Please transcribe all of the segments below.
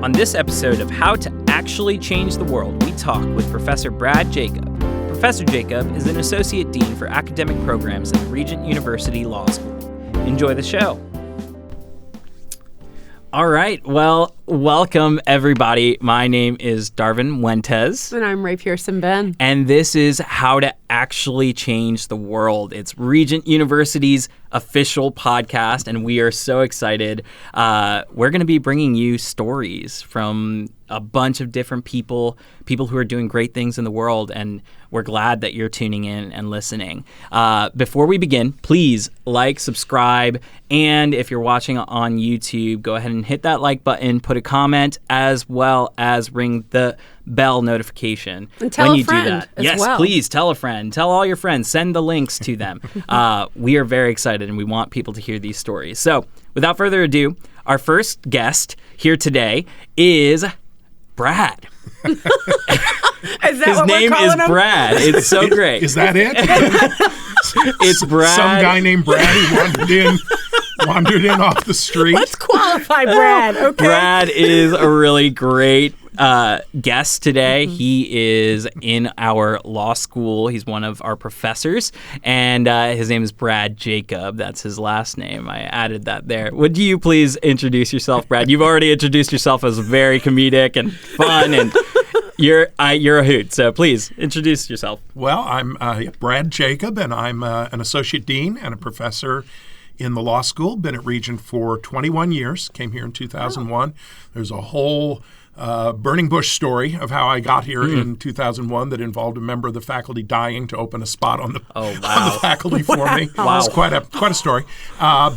On this episode of How to Actually Change the World, we talk with Professor Brad Jacob. Professor Jacob is an Associate Dean for Academic Programs at the Regent University Law School. Enjoy the show. All right. Well, welcome, everybody. My name is Darvin Wentes. And I'm Ray Pearson-Ben. And this is How to Actually Change the World. It's Regent University's official podcast, and we are so excited. We're going to be bringing you stories from a bunch of different people who are doing great things in the world, and we're glad that you're tuning in and listening. Before we begin, please like, subscribe, and if you're watching on YouTube, go ahead and hit that like button, put a comment, as well as ring the bell notification and tell when you a friend do that. Yes, well. Please tell a friend. Tell all your friends. Send the links to them. We are very excited, and we want people to hear these stories. So, without further ado, our first guest here today is Brad. Is that His what name we're is calling him? Brad. It's so great. Is that it? It's Brad. Some guy named Brad who wandered in off the street. Let's qualify Brad, okay? Brad is a really great guest today. Mm-hmm. He is in our law school. He's one of our professors, and his name is Brad Jacob. That's his last name. I added that there. Would you please introduce yourself, Brad? You've already introduced yourself as very comedic and fun, and you're a hoot. So please introduce yourself. Well, I'm Brad Jacob, and I'm an associate dean and a professor in the law school. Been at Regent for 21 years. Came here in 2001. There's a whole burning bush story of how I got here in 2001 that involved a member of the faculty dying to open a spot on the faculty for me. Wow. It's quite a story.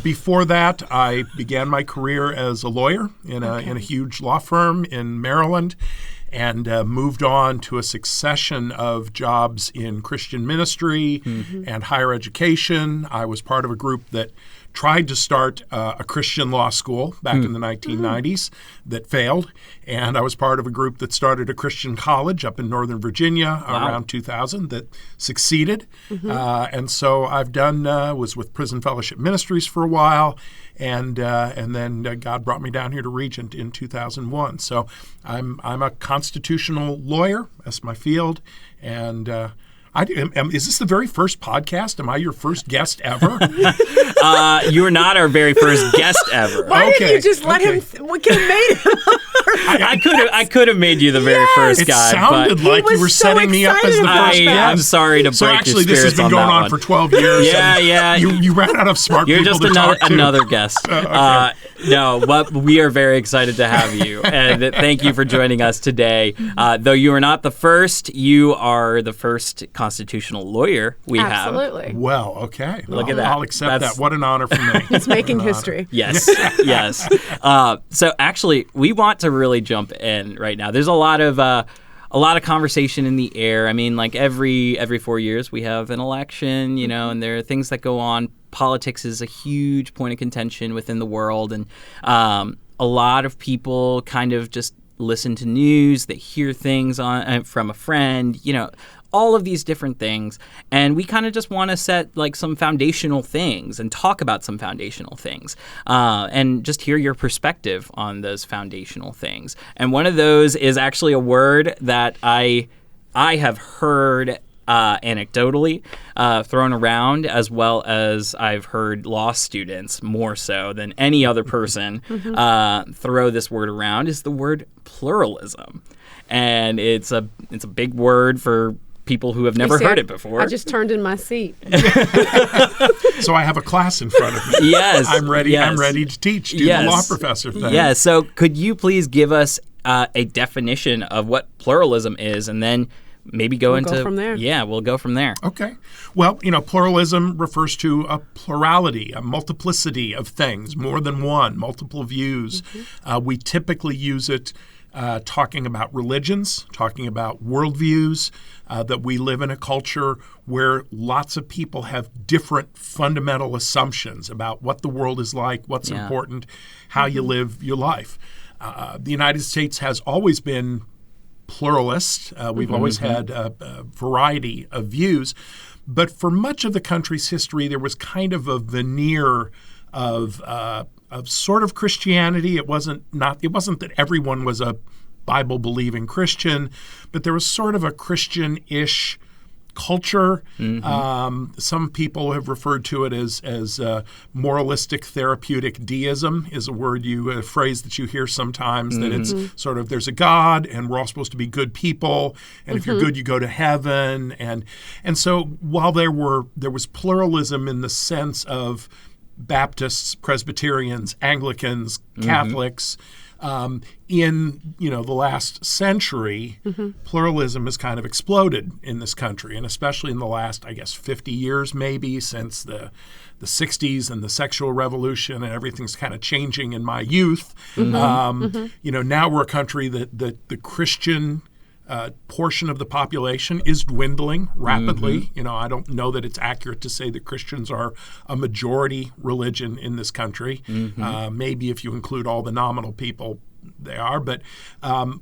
Before that, I began my career as a lawyer in a huge law firm in Maryland, and moved on to a succession of jobs in Christian ministry and higher education. I was part of a group that tried to start a Christian law school back in the 1990s that failed. And I was part of a group that started a Christian college up in Northern Virginia around 2000 that succeeded. And so I've was with Prison Fellowship Ministries for a while. And then God brought me down here to Regent in 2001. So I'm a constitutional lawyer. That's my field. And is this the very first podcast? Am I your first guest ever? You are not our very first guest ever. Why didn't you just let him? We could have made him. I could have made you the very first guy. It sounded like you were setting me up as the first guest. I'm sorry to break your spirits. So actually, this has been going on for 12 years. Yeah. You ran out of smart You're people just to talk to. another guest. Okay. No, but we are very excited to have you, and thank you for joining us today. Though you are not the first, you are the first constitutional lawyer we have. Absolutely. Well, okay. Look at that. I'll accept that. What an honor for me. It's making history. Yes, yes. So actually, we want to really jump in right now. There's a lot of conversation in the air. I mean, like every 4 years we have an election, and there are things that go on. Politics is a huge point of contention within the world, and a lot of people kind of just listen to news, they hear things from a friend, all of these different things. And we kind of just want to set like some foundational things and talk about some foundational things and just hear your perspective on those foundational things. And one of those is actually a word that I have heard anecdotally thrown around, as well as I've heard law students more so than any other person throw this word around, is the word pluralism. And it's a big word for people who have never heard it before. I just turned in my seat. So I have a class in front of me. Yes. I'm ready. Yes. I'm ready to teach. Do the law professor thing. Yeah. So could you please give us a definition of what pluralism is, and then maybe Go from there. Yeah, we'll go from there. Okay. Well, pluralism refers to a plurality, a multiplicity of things, more than one, multiple views. We typically use it talking about religions, talking about worldviews, that we live in a culture where lots of people have different fundamental assumptions about what the world is like, what's important, how you live your life. The United States has always been pluralist. We've always had a variety of views. But for much of the country's history, there was kind of a veneer of sort of Christianity. It wasn't that everyone was a Bible-believing Christian, but there was sort of a Christian-ish culture. Some people have referred to it as moralistic therapeutic deism is a phrase that you hear sometimes, that it's sort of there's a God and we're all supposed to be good people, and if you're good you go to heaven, and so while there was pluralism in the sense of Baptists, Presbyterians, Anglicans, Catholics, in the last century, pluralism has kind of exploded in this country, and especially in the last, I guess, 50 years maybe, since the 60s and the sexual revolution, and everything's kind of changing in my youth. Now we're a country that the Christian portion of the population is dwindling rapidly. I don't know that it's accurate to say that Christians are a majority religion in this country. Maybe if you include all the nominal people, they are. But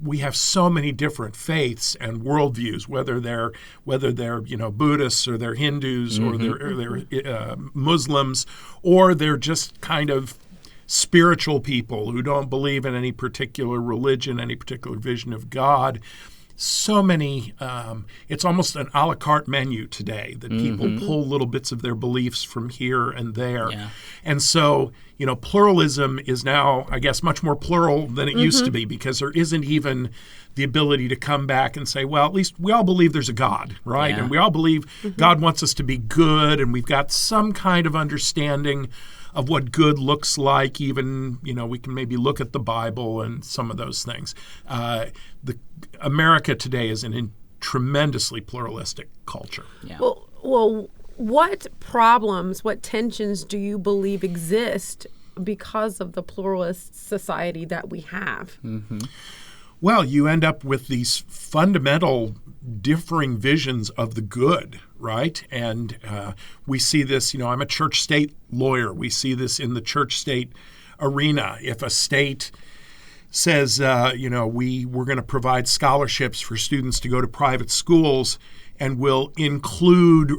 we have so many different faiths and worldviews, whether they're Buddhists or they're Hindus or they're Muslims, or they're just kind of spiritual people who don't believe in any particular religion, any particular vision of God. So many, it's almost an a la carte menu today that people pull little bits of their beliefs from here and there. Yeah. And so, pluralism is now, I guess, much more plural than it used to be, because there isn't even the ability to come back and say, well, at least we all believe there's a God, right? Yeah. And we all believe God wants us to be good, and we've got some kind of understanding of what good looks like. Even, we can maybe look at the Bible and some of those things. America today is in tremendously pluralistic culture. Yeah. Well, what problems, what tensions do you believe exist because of the pluralist society that we have? Well, you end up with these fundamental differing visions of the good, right? And we see this, I'm a church-state lawyer. We see this in the church-state arena. If a state says, we're going to provide scholarships for students to go to private schools and will include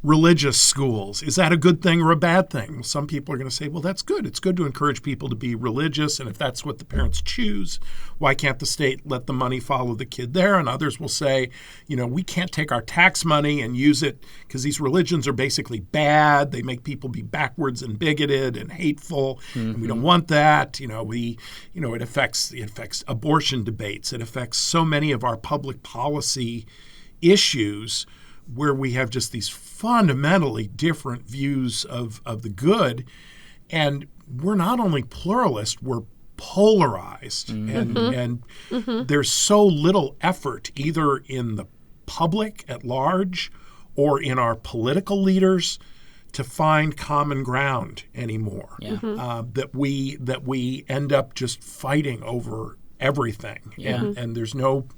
religious schools, is that a good thing or a bad thing? Well, some people are going to say, well, that's good. It's good to encourage people to be religious, and if that's what the parents choose, why can't the state let the money follow the kid there? And others will say, we can't take our tax money and use it because these religions are basically bad. They make people be backwards and bigoted and hateful, and we don't want that. It affects abortion debates. It affects so many of our public policy issues where we have just these fundamentally different views of the good. And we're not only pluralist, we're polarized. And there's so little effort either in the public at large or in our political leaders to find common ground anymore. That we end up just fighting over everything. And there's no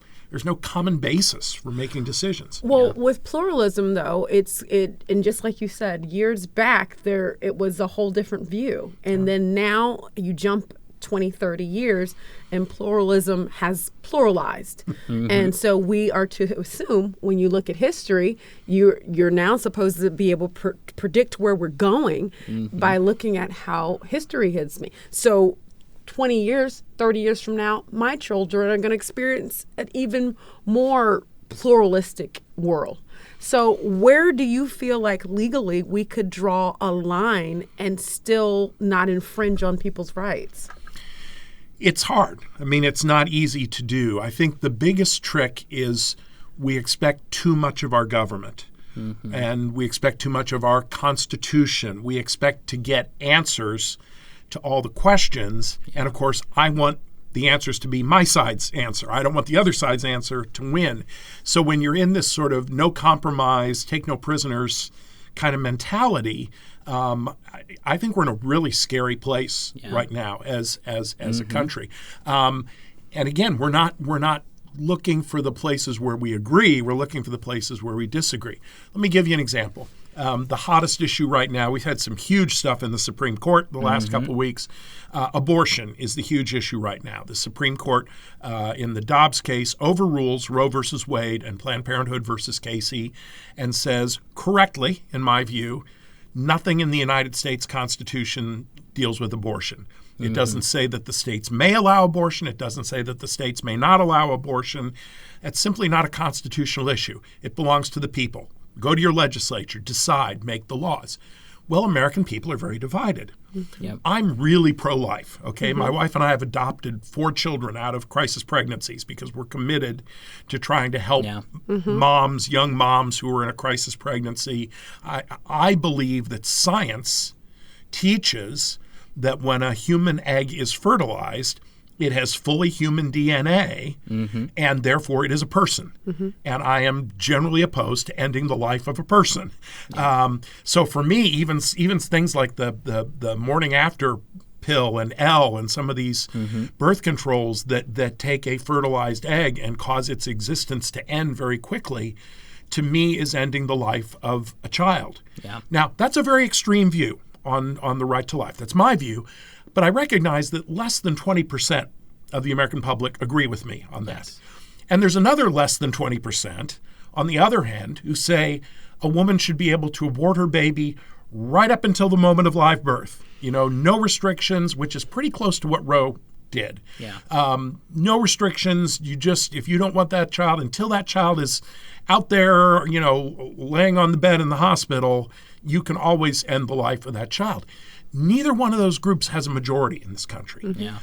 common basis for making decisions. Well, with pluralism, though, and just like you said, years back, it was a whole different view. And then now you jump 20, 30 years, and pluralism has pluralized. And so we are to assume, when you look at history, you're now supposed to be able to predict where we're going by looking at how history hits me. So 20 years, 30 years from now, my children are going to experience an even more pluralistic world. So where do you feel like legally we could draw a line and still not infringe on people's rights? It's hard. I mean, it's not easy to do. I think the biggest trick is we expect too much of our government. And we expect too much of our Constitution. We expect to get answers to all the questions. And of course, I want the answers to be my side's answer. I don't want the other side's answer to win. So when you're in this sort of no compromise, take no prisoners kind of mentality, I think we're in a really scary place right now as a country. And again, we're not looking for the places where we agree. We're looking for the places where we disagree. Let me give you an example. The hottest issue right now, we've had some huge stuff in the Supreme Court the last couple of weeks. Abortion is the huge issue right now. The Supreme Court, in the Dobbs case, overrules Roe versus Wade and Planned Parenthood versus Casey and says, correctly, in my view, nothing in the United States Constitution deals with abortion. It doesn't say that the states may allow abortion. It doesn't say that the states may not allow abortion. It's simply not a constitutional issue. It belongs to the people. Go to your legislature, decide, make the laws. Well, American people are very divided. Yep. I'm really pro-life, okay? My wife and I have adopted 4 children out of crisis pregnancies because we're committed to trying to help moms, young moms who are in a crisis pregnancy. I believe that science teaches that when a human egg is fertilized, it has fully human DNA, and therefore it is a person. And I am generally opposed to ending the life of a person. So for me, even things like the morning after pill and L and some of these birth controls that take a fertilized egg and cause its existence to end very quickly, to me is ending the life of a child. Yeah. Now, that's a very extreme view on the right to life. That's my view. But I recognize that less than 20% of the American public agree with me on that. Yes. And there's another less than 20%, on the other hand, who say a woman should be able to abort her baby right up until the moment of live birth. No restrictions, which is pretty close to what Roe did. Yeah. No restrictions. If you don't want that child, until that child is out there, laying on the bed in the hospital, you can always end the life of that child. Neither one of those groups has a majority in this country. Yeah.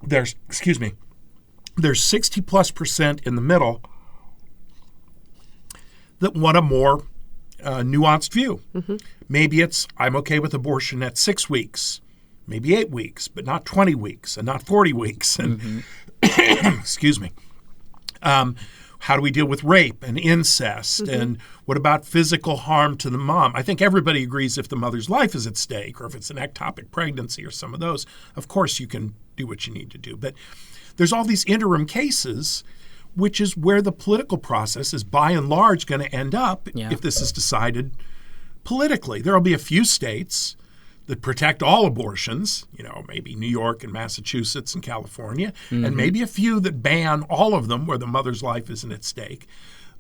There's 60+% in the middle that want a more nuanced view. Maybe it's, I'm okay with abortion at 6 weeks, maybe 8 weeks, but not 20 weeks and not 40 weeks. And excuse me. How do we deal with rape and incest? And what about physical harm to the mom? I think everybody agrees if the mother's life is at stake or if it's an ectopic pregnancy or some of those, of course you can do what you need to do. But there's all these interim cases, which is where the political process is by and large going to end up if this is decided politically. There will be a few states that protect all abortions, maybe New York and Massachusetts and California, and maybe a few that ban all of them where the mother's life isn't at stake.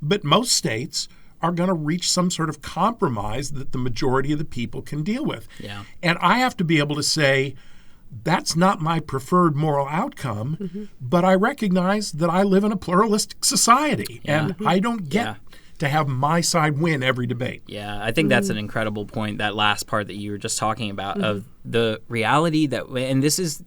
But most states are going to reach some sort of compromise that the majority of the people can deal with. Yeah. And I have to be able to say, that's not my preferred moral outcome, but I recognize that I live in a pluralistic society, and I don't get to have my side win every debate. Yeah, I think that's an incredible point, that last part that you were just talking about, of the reality that, and this is,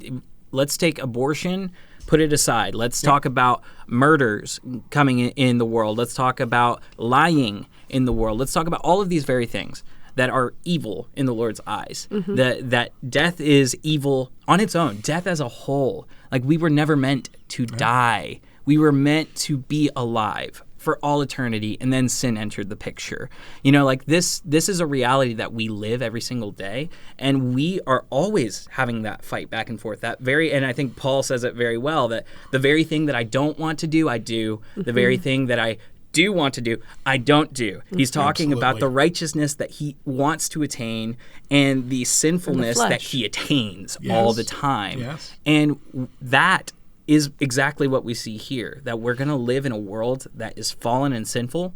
let's take abortion, put it aside. Let's talk about murders coming in the world. Let's talk about lying in the world. Let's talk about all of these very things that are evil in the Lord's eyes. That death is evil on its own. Death as a whole. Like, we were never meant to die. We were meant to be alive for all eternity, and then sin entered the picture. This is a reality that we live every single day, and we are always having that fight back and forth. And I think Paul says it very well, that the very thing that I don't want to do, I do. The very thing that I do want to do, I don't do. He's talking about the righteousness that he wants to attain and the sinfulness that he attains all the time. Yes. And that is exactly what we see here, that we're going to live in a world that is fallen and sinful.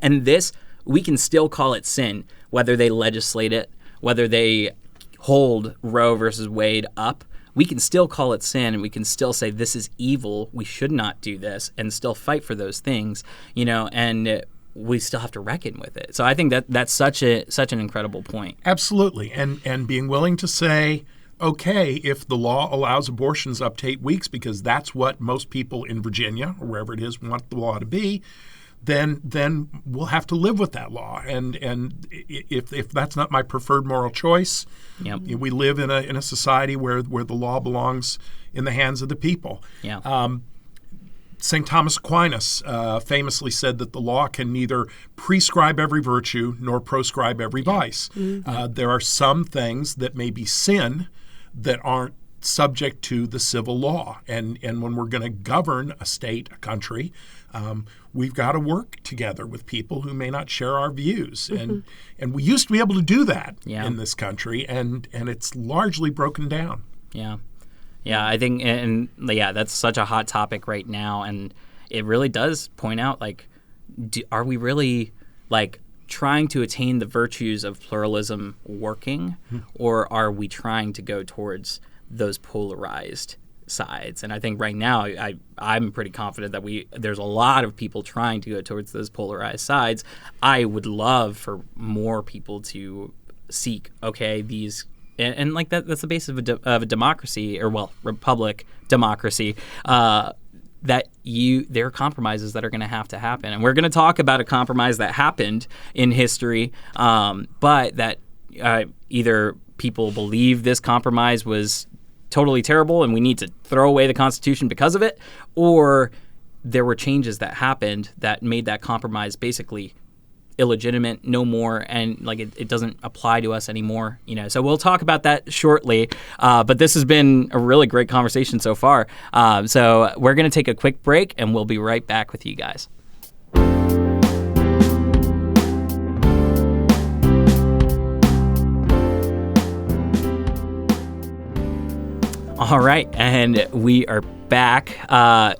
And this, we can still call it sin, whether they legislate it, whether they hold Roe versus Wade up. We can still call it sin, and we can still say this is evil, we should not do this, and still fight for those things, and we still have to reckon with it. So I think that's such an incredible point. Absolutely. And being willing to say, okay, if the law allows abortions up to 8 weeks, because that's what most people in Virginia or wherever it is want the law to be, then we'll have to live with that law. And if that's not my preferred moral choice, we live in a society where the law belongs in the hands of the people. St. Thomas Aquinas famously said that the law can neither prescribe every virtue nor proscribe every vice. There are some things that may be sin that aren't subject to the civil law. And when we're going to govern a state, a country, we've got to work together with people who may not share our views. And we used to be able to do that in this country, and it's largely broken down. Yeah, I think, that's such a hot topic right now, and it really does point out, are we really, trying to attain the virtues of pluralism working, or are we trying to go towards those polarized sides? And I think right now I'm pretty confident that there's a lot of people trying to go towards those polarized sides. I would love for more people to seek, okay, these and like that's the basis of a democracy, or republic democracy, that there are compromises that are going to have to happen. And we're going to talk about a compromise that happened in history, but that either people believe this compromise was totally terrible and we need to throw away the Constitution because of it, or there were changes that happened that made that compromise basically illegitimate, no more, and like it doesn't apply to us anymore. So we'll talk about that shortly. But this has been a really great conversation so far. So we're going to take a quick break, and we'll be right back with you guys. All right, and we are back.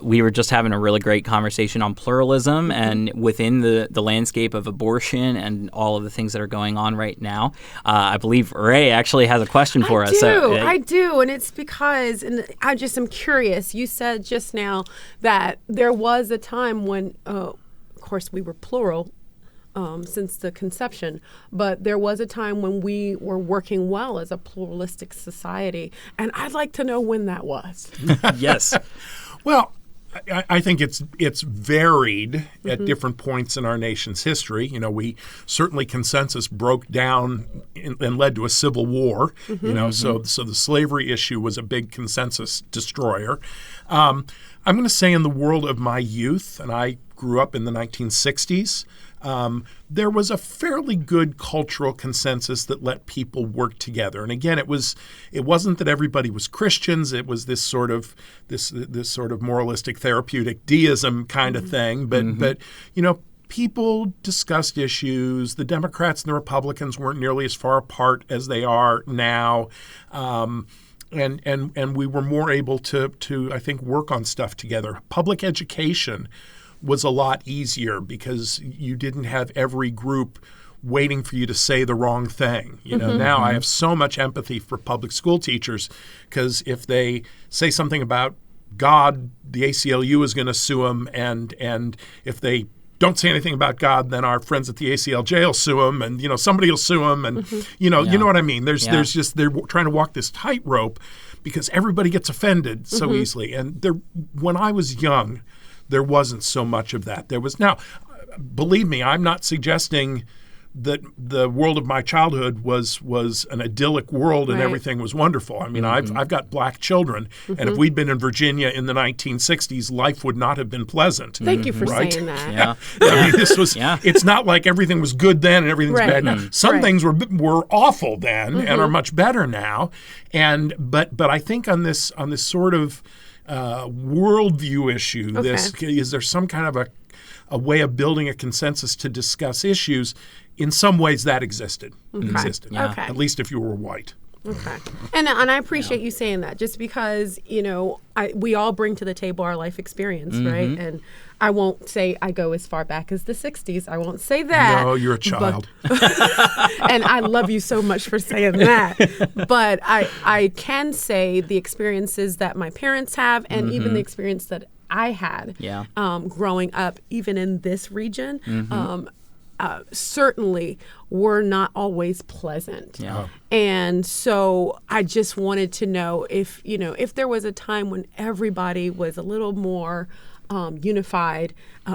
We were just having a really great conversation on pluralism and within the landscape of abortion and all of the things that are going on right now. I believe Ray actually has a question for us. I do, and it's because, and I just am curious, you said just now that there was a time when, of course, we were plural, since the conception, but there was a time when we were working well as a pluralistic society, and I'd like to know when that was. Yes. Well, I think it's varied at different points in our nation's history. We certainly consensus broke down and led to a civil war. So the slavery issue was a big consensus destroyer. I'm going to say in the world of my youth, and I grew up in the 1960s. There was a fairly good cultural consensus that let people work together. And again, it wasn't that everybody was Christians. It was this sort of moralistic, therapeutic Deism kind of thing. But people discussed issues. The Democrats and the Republicans weren't nearly as far apart as they are now. And we were more able to I think work on stuff together. Public education was a lot easier because you didn't have every group waiting for you to say the wrong thing. Now I have so much empathy for public school teachers, because if they say something about God, the ACLU is going to sue them, and if they don't say anything about God, then our friends at the ACLJ will sue them, and somebody will sue them, and you know what I mean. There's just they're trying to walk this tightrope because everybody gets offended so easily. And when I was young, there wasn't so much of that. There was now, believe me, I'm not suggesting that the world of my childhood was an idyllic world and everything was wonderful. I mean, I've got black children, and if we'd been in Virginia in the 1960s, life would not have been pleasant. Thank you for saying that. Yeah. I mean, this was. It's not like everything was good then and everything's bad now. Some things were awful then and are much better now. And but I think on this sort of worldview issue, is there some kind of a way of building a consensus to discuss issues? In some ways, that existed. At least if you were white. Okay. And I appreciate you saying that, just because, we all bring to the table our life experience, right? And I won't say I go as far back as the 60s. I won't say that. No, you're a child. And I love you so much for saying that. But I can say the experiences that my parents have, and even the experience that I had growing up, even in this region, certainly were not always pleasant. Yeah. And so I just wanted to know if there was a time when everybody was a little more unified.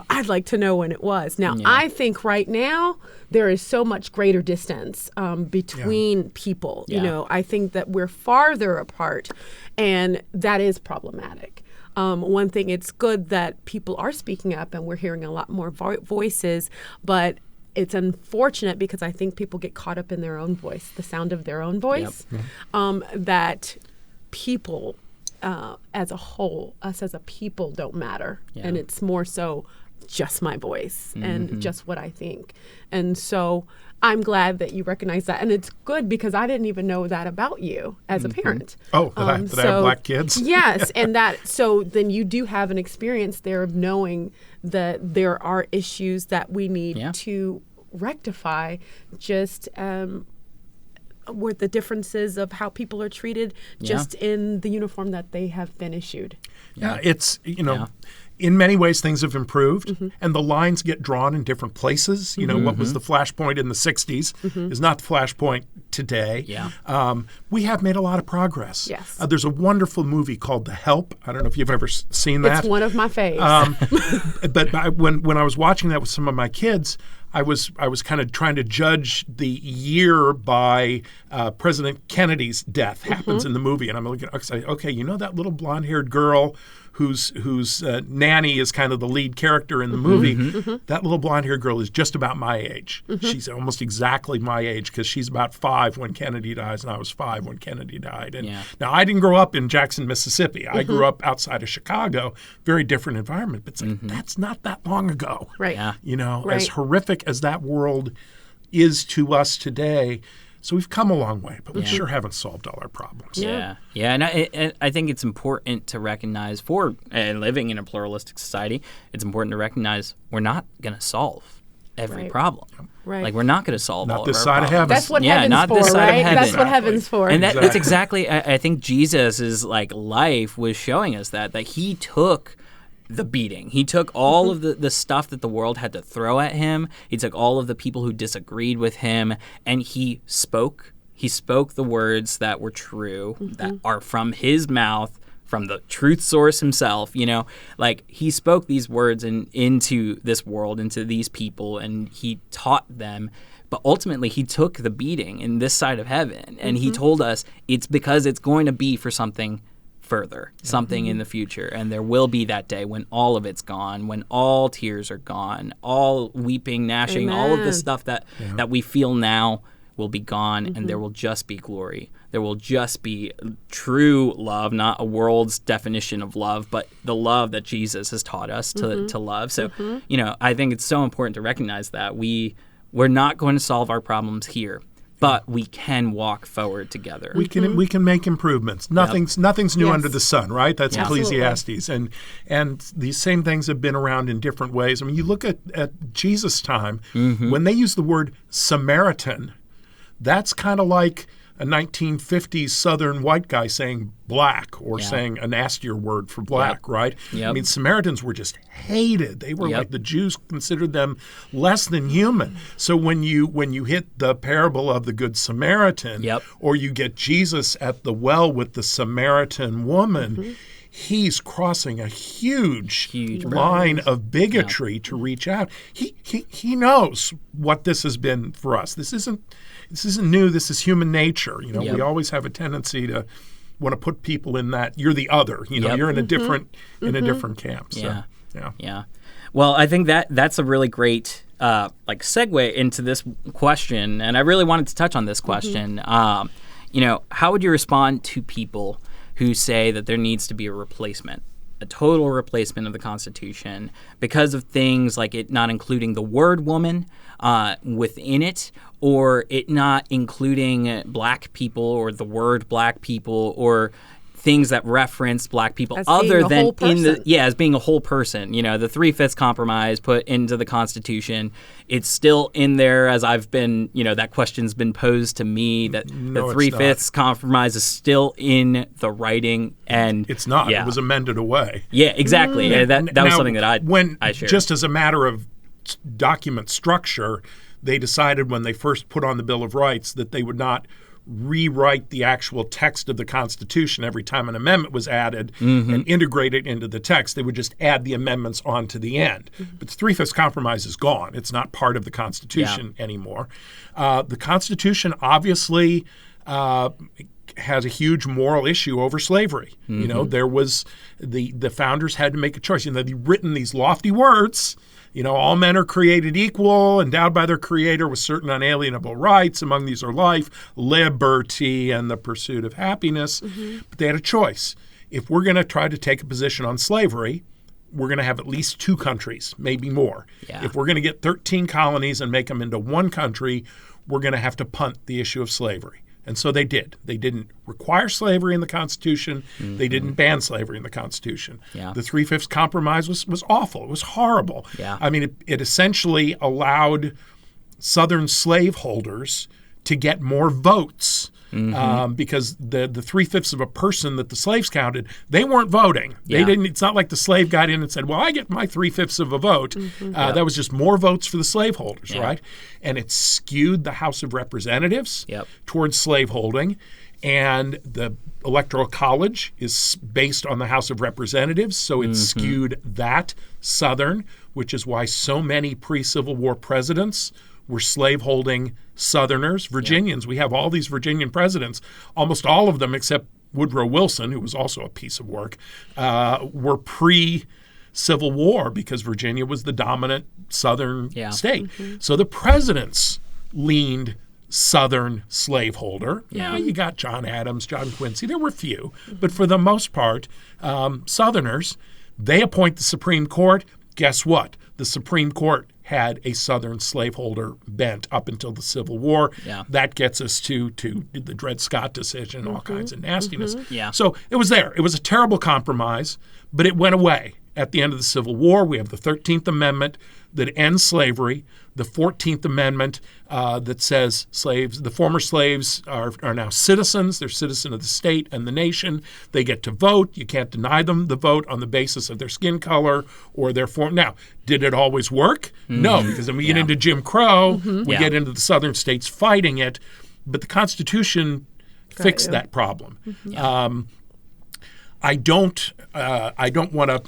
I'd like to know when it was. Now, I think right now there is so much greater distance between people. I think that we're farther apart, and that is problematic. One thing, it's good that people are speaking up and we're hearing a lot more voices, but it's unfortunate because I think people get caught up in their own voice, the sound of their own voice, that people as a whole, us as a people, don't matter. And it's more so just my voice and just what I think. And so I'm glad that you recognize that. And it's good because I didn't even know that about you as a parent. Oh, that I have black kids? Yes. And so then you do have an experience there of knowing that there are issues that we need to rectify just with the differences of how people are treated just in the uniform that they have been issued. Yeah, it's, in many ways things have improved, and the lines get drawn in different places. You know, what was the flashpoint in the 60s is not the flashpoint today. Yeah. We have made a lot of progress. Yes. There's a wonderful movie called The Help. I don't know if you've ever seen that. It's one of my faves. But when I was watching that with some of my kids, I was kind of trying to judge the year by President Kennedy's death happens in the movie, and I'm looking. Okay, you know that little blonde-haired girl whose nanny is kind of the lead character in the movie. That little blonde-haired girl is just about my age. She's almost exactly my age because she's about 5 when Kennedy dies, and I was 5 when Kennedy died. And now I didn't grow up in Jackson, Mississippi. I grew up outside of Chicago, very different environment. But it's like, that's not that long ago. Right. Yeah. You know, Right. as horrific as that world is to us today. So we've come a long way, but we sure haven't solved all our problems. Yeah, and I think it's important to recognize for living in a pluralistic society, it's important to recognize we're not going to solve every Right. problem. Right. Like we're not going to solve Not all this of our side of problems. heaven. That's what Yeah, heaven's not for, this side of right? heaven. That's what heaven's for. And that's exactly, I think Jesus' like life was showing us that he took the beating. He took all of the stuff that the world had to throw at him. He took all of the people who disagreed with him, and he spoke. He spoke the words that were true, that are from his mouth, from the truth source himself. You know, like he spoke these words into this world, into these people, and he taught them. But ultimately, he took the beating in this side of heaven, and he told us it's because it's going to be for something further, something in the future. And there will be that day when all of it's gone, when all tears are gone, all weeping, gnashing, all of the stuff that we feel now will be gone, and there will just be glory. There will just be true love, not a world's definition of love, but the love that Jesus has taught us to love. So, you know, I think it's so important to recognize that we're not going to solve our problems here, but we can walk forward together. We can make improvements. Nothing's new under the sun, right? That's Absolutely. Ecclesiastes, and these same things have been around in different ways. I mean, you look at Jesus' time when they use the word Samaritan. That's kind of like a 1950s Southern white guy saying black or saying a nastier word for black, right? I mean, Samaritans were just hated. They were like the Jews considered them less than human. So when you hit the parable of the Good Samaritan, or you get Jesus at the well with the Samaritan woman, he's crossing a huge line of bigotry to reach out. He knows what this has been for us. This isn't new. This is human nature. You know, we always have a tendency to want to put people in that you're the other. You know, you're in a different camp. So, Yeah. Well, I think that's a really great segue into this question, and I really wanted to touch on this question. You know, how would you respond to people who say that there needs to be a replacement, a total replacement of the Constitution because of things like it not including the word woman within it, or it not including black people or the word black people, or things that reference black people as other being a than whole person. as being a whole person. You know, the 3/5 compromise put into the Constitution, it's still in there, as I've been, you know, that question's been posed to me, that No, the it's 3/5 compromise is still in the writing, and it's not. It was amended away. Yeah, exactly. That was Now, something that I shared. Just as a matter of document structure, they decided when they first put on the Bill of Rights that they would not rewrite the actual text of the Constitution every time an amendment was added and integrate it into the text. They would just add the amendments on to the end. But the 3/5 compromise is gone. It's not part of the Constitution anymore. The Constitution obviously has a huge moral issue over slavery. You know, there was the founders had to make a choice. You know, they've written these lofty words. You know, all men are created equal, endowed by their Creator with certain unalienable rights. Among these are life, liberty, and the pursuit of happiness. But they had a choice. If we're going to try to take a position on slavery, we're going to have at least 2 countries, maybe more. If we're going to get 13 colonies and make them into one country, we're going to have to punt the issue of slavery. And so they did. They didn't require slavery in the Constitution. They didn't ban slavery in the Constitution. The 3/5 compromise was awful. It was horrible. I mean, it essentially allowed Southern slaveholders to get more votes. Because the 3/5 of a person that the slaves counted, they weren't voting. They didn't. It's not like the slave got in and said, "Well, I get my 3/5 of a vote." That was just more votes for the slaveholders, right? And it skewed the House of Representatives towards slaveholding, and the Electoral College is based on the House of Representatives, so it skewed that Southern, which is why so many pre-Civil War presidents were slaveholding Southerners, Virginians. We have all these Virginian presidents, almost all of them except Woodrow Wilson, who was also a piece of work, were pre-Civil War because Virginia was the dominant Southern state. So the presidents leaned Southern slaveholder. You got John Adams, John Quincy. There were few, but for the most part, Southerners, they appoint the Supreme Court. Guess what? The Supreme Court had a Southern slaveholder bent up until the Civil War. That gets us to the Dred Scott decision and all kinds of nastiness. So it was there. It was a terrible compromise, but it went away. At the end of the Civil War, we have the 13th Amendment that ends slavery, the 14th Amendment that says the former slaves are now citizens. They're citizens of the state and the nation. They get to vote. You can't deny them the vote on the basis of their skin color or their form. Now, did it always work? No, because then we get into Jim Crow. We get into the southern states fighting it. But the Constitution fixed that problem. I don't want to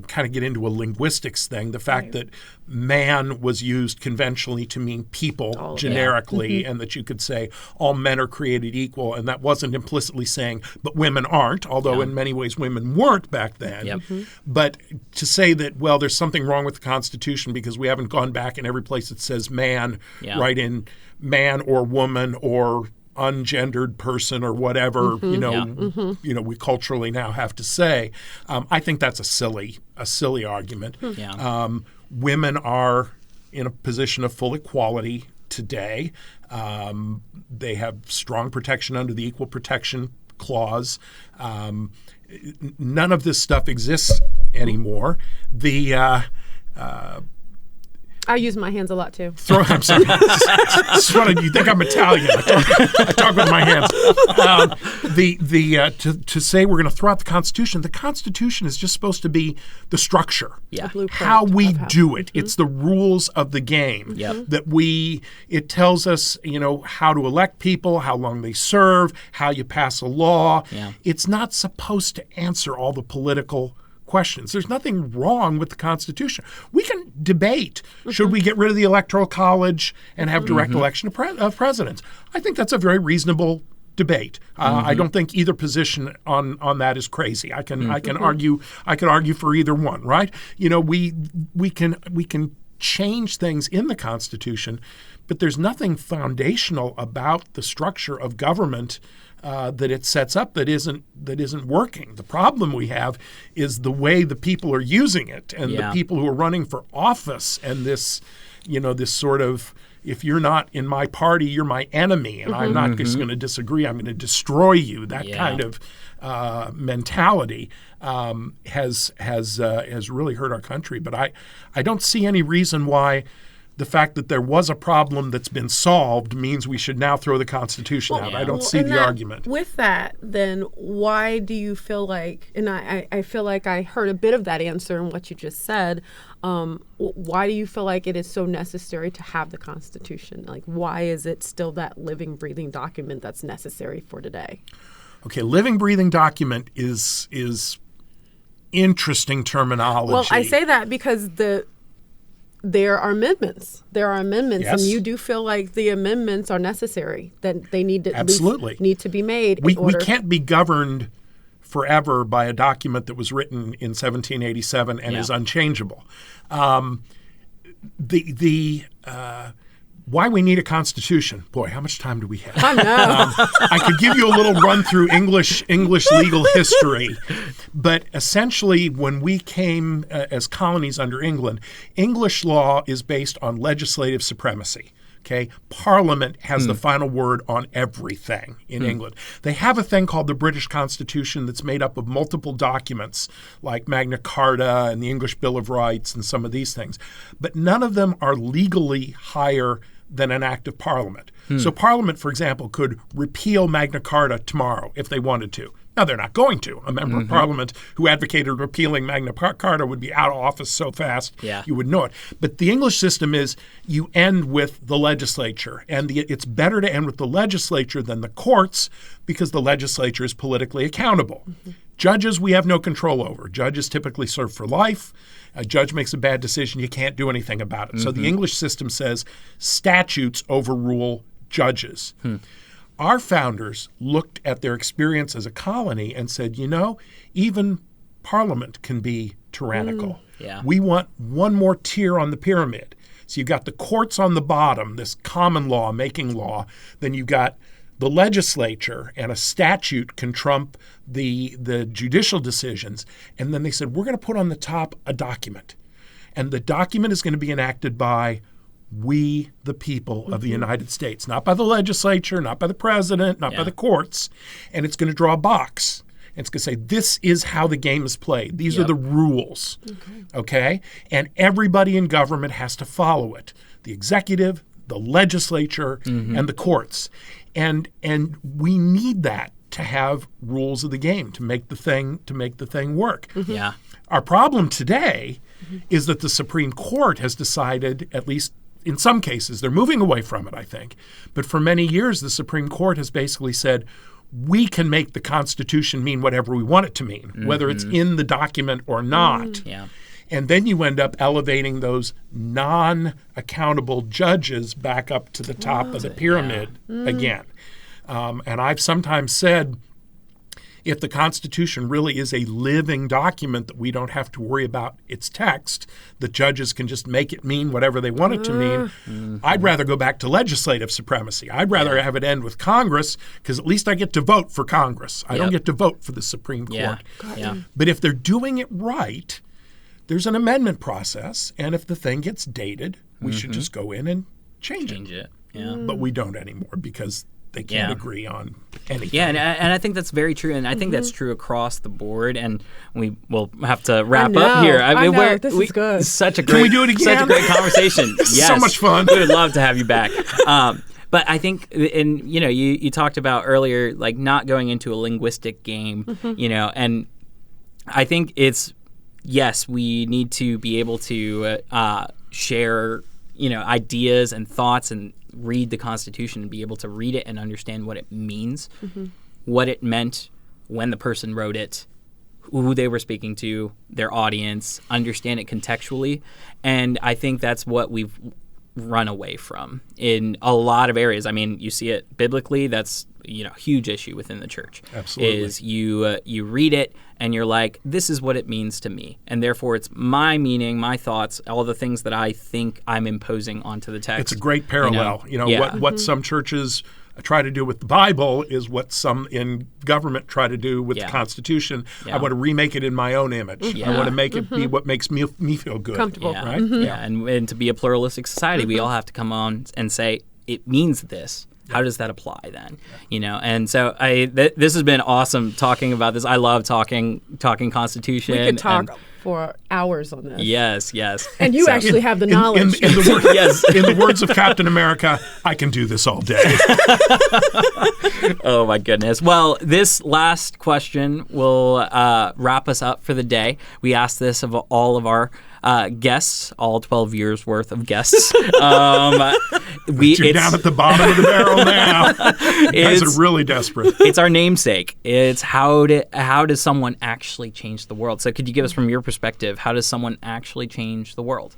kind of get into a linguistics thing. The fact that man was used conventionally to mean people generically, and that you could say all men are created equal, and that wasn't implicitly saying, but women aren't, although in many ways women weren't back then. But to say that, well, there's something wrong with the Constitution because we haven't gone back in every place it says man, right in man or woman or ungendered person or whatever we culturally now have to say. I think that's a silly argument. Women are in a position of full equality today. They have strong protection under the Equal Protection Clause. None of this stuff exists anymore. I use my hands a lot too. I'm sorry. You think I'm Italian? I talk with my hands. To say we're going to throw out the Constitution is just supposed to be the structure, how we do it. It's the rules of the game that it tells us, how to elect people, how long they serve, how you pass a law. It's not supposed to answer all the political questions. There's nothing wrong with the Constitution. We can debate, should we get rid of the Electoral College and have direct election of presidents? I think that's a very reasonable debate. I don't think either position on that is crazy. I can argue for either one, right? We can change things in the Constitution, but there's nothing foundational about the structure of government that it sets up that isn't working. The problem we have is the way the people are using it, and the people who are running for office, and this sort of, if you're not in my party, you're my enemy, and I'm not just going to disagree. I'm going to destroy you. That kind of mentality has really hurt our country. But I don't see any reason why the fact that there was a problem that's been solved means we should now throw the Constitution out. I don't see the argument. With that, then why do you feel like, and I feel like I heard a bit of that answer in what you just said, why do you feel like it is so necessary to have the Constitution? Like, why is it still that living, breathing document that's necessary for today? Okay, living, breathing document is interesting terminology. Well, I say that because there are amendments. Yes. And you do feel like the amendments are necessary, that they need to absolutely need to be made. We can't be governed forever by a document that was written in 1787 and is unchangeable. Why we need a Constitution? Boy, how much time do we have? I know. I could give you a little run through English legal history, but essentially when we came as colonies under England, English law is based on legislative supremacy. Okay, Parliament has the final word on everything in England. They have a thing called the British Constitution that's made up of multiple documents like Magna Carta and the English Bill of Rights and some of these things. But none of them are legally higher than an act of Parliament. So Parliament, for example, could repeal Magna Carta tomorrow if they wanted to. Now, they're not going to. A member of Parliament who advocated repealing Magna Carta would be out of office so fast you would know it. But the English system is you end with the legislature, and it's better to end with the legislature than the courts because the legislature is politically accountable. Judges, we have no control over. Judges typically serve for life. A judge makes a bad decision, you can't do anything about it. So the English system says statutes overrule judges. Our founders looked at their experience as a colony and said, even Parliament can be tyrannical. We want one more tier on the pyramid. So you've got the courts on the bottom, this common law making law. Then you've got the legislature, and a statute can trump the judicial decisions. And then they said, we're going to put on the top a document. And the document is going to be enacted by we, the people of the United States, not by the legislature, not by the president, not by the courts. And it's going to draw a box. And it's going to say, this is how the game is played. These are the rules. Okay? And everybody in government has to follow it. The executive, the legislature, and the courts. And we need that to have rules of the game to make the thing work. Our problem today is that the Supreme Court has decided, at least in some cases, they're moving away from it, I think. But for many years, the Supreme Court has basically said, we can make the Constitution mean whatever we want it to mean, whether it's in the document or not. And then you end up elevating those non-accountable judges back up to the top of the pyramid again. And I've sometimes said, if the Constitution really is a living document that we don't have to worry about its text, the judges can just make it mean whatever they want it to mean, I'd rather go back to legislative supremacy. I'd rather have it end with Congress because at least I get to vote for Congress. I don't get to vote for the Supreme Court. But if they're doing it right, there's an amendment process, and if the thing gets dated, we should just go in and change it. But we don't anymore because they can't agree on anything. And I think that's very true, and I think that's true across the board. And we will have to wrap up here. I know. This is good. Such a great, Can we do it again? Such a great conversation. This is so much fun. We would love to have you back. But I think, and you talked about earlier, like not going into a linguistic game, and I think it's, yes, we need to be able to share, ideas and thoughts and read the Constitution and be able to read it and understand what it means, what it meant when the person wrote it, who they were speaking to, their audience, understand it contextually. And I think that's what we've run away from in a lot of areas. I mean, you see it biblically. That's huge issue within the church. Absolutely. Is you read it and you're like, this is what it means to me, and therefore it's my meaning, my thoughts, all the things that I think I'm imposing onto the text. It's a great parallel. What some churches try to do with the Bible is what some in government try to do with the Constitution. I want to remake it in my own image. I want to make it be what makes me feel good. Comfortable. Right? And to be a pluralistic society, we all have to come on and say, it means this. How does that apply then? And so this has been awesome talking about this. I love talking Constitution. We could talk for hours on this. Yes. And you actually have the knowledge. In the words of Captain America, I can do this all day. Oh, my goodness. Well, this last question will wrap us up for the day. We asked this of all of our guests, all 12 years worth of guests. You're down at the bottom of the barrel now. You guys are really desperate. It's our namesake. It's how does someone actually change the world? So could you give us from your perspective, how does someone actually change the world?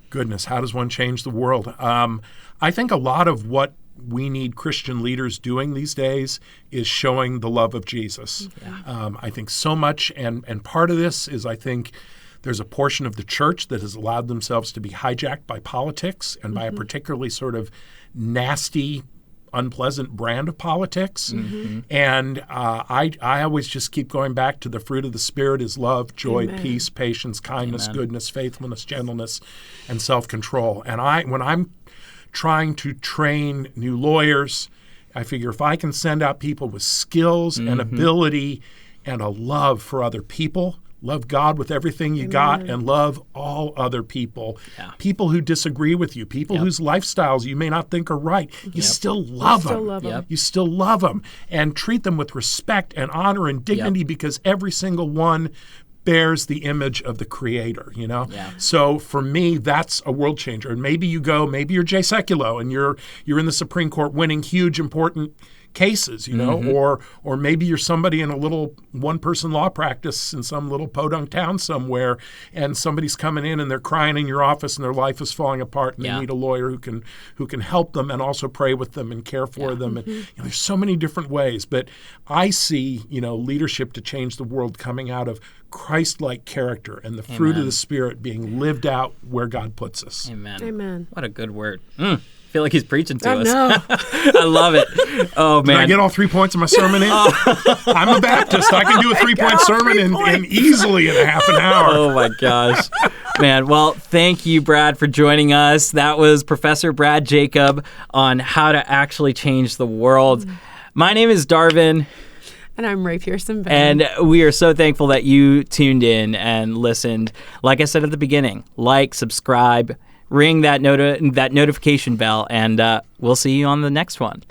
Goodness, how does one change the world? I think a lot of what we need Christian leaders doing these days is showing the love of Jesus. I think so much, and part of this is I think there's a portion of the church that has allowed themselves to be hijacked by politics and by a particularly sort of nasty, unpleasant brand of politics. And I always just keep going back to the fruit of the Spirit is love, joy, peace, patience, kindness, goodness, faithfulness, gentleness, and self-control. And when I'm trying to train new lawyers. I figure if I can send out people with skills and ability and a love for other people, love God with everything you got, and love all other people. Yeah. People who disagree with you, people whose lifestyles you may not think are right. You still love them. You still love them. And treat them with respect and honor and dignity because every single one bears the image of the Creator, you know? Yeah. So for me, that's a world changer. And maybe you're Jay Sekulow and you're in the Supreme Court winning huge, important cases, you know, or maybe you're somebody in a little one-person law practice in some little podunk town somewhere, and somebody's coming in and they're crying in your office and their life is falling apart, and they need a lawyer who can help them and also pray with them and care for them. And there's so many different ways, but I see, leadership to change the world coming out of Christ-like character and the fruit of the Spirit being lived out where God puts us. Amen. What a good word. I feel like he's preaching to us. No. I love it. Oh, man. Did I get all 3 points of my sermon in? I'm a Baptist. I can do a 3-point sermon in easily in a half an hour. Oh, my gosh. Man, well, thank you, Brad, for joining us. That was Professor Brad Jacob on how to actually change the world. My name is Darvin. And I'm Ray Pearson-Benn. And we are so thankful that you tuned in and listened. Like I said at the beginning, like, subscribe, ring that notification bell, and we'll see you on the next one.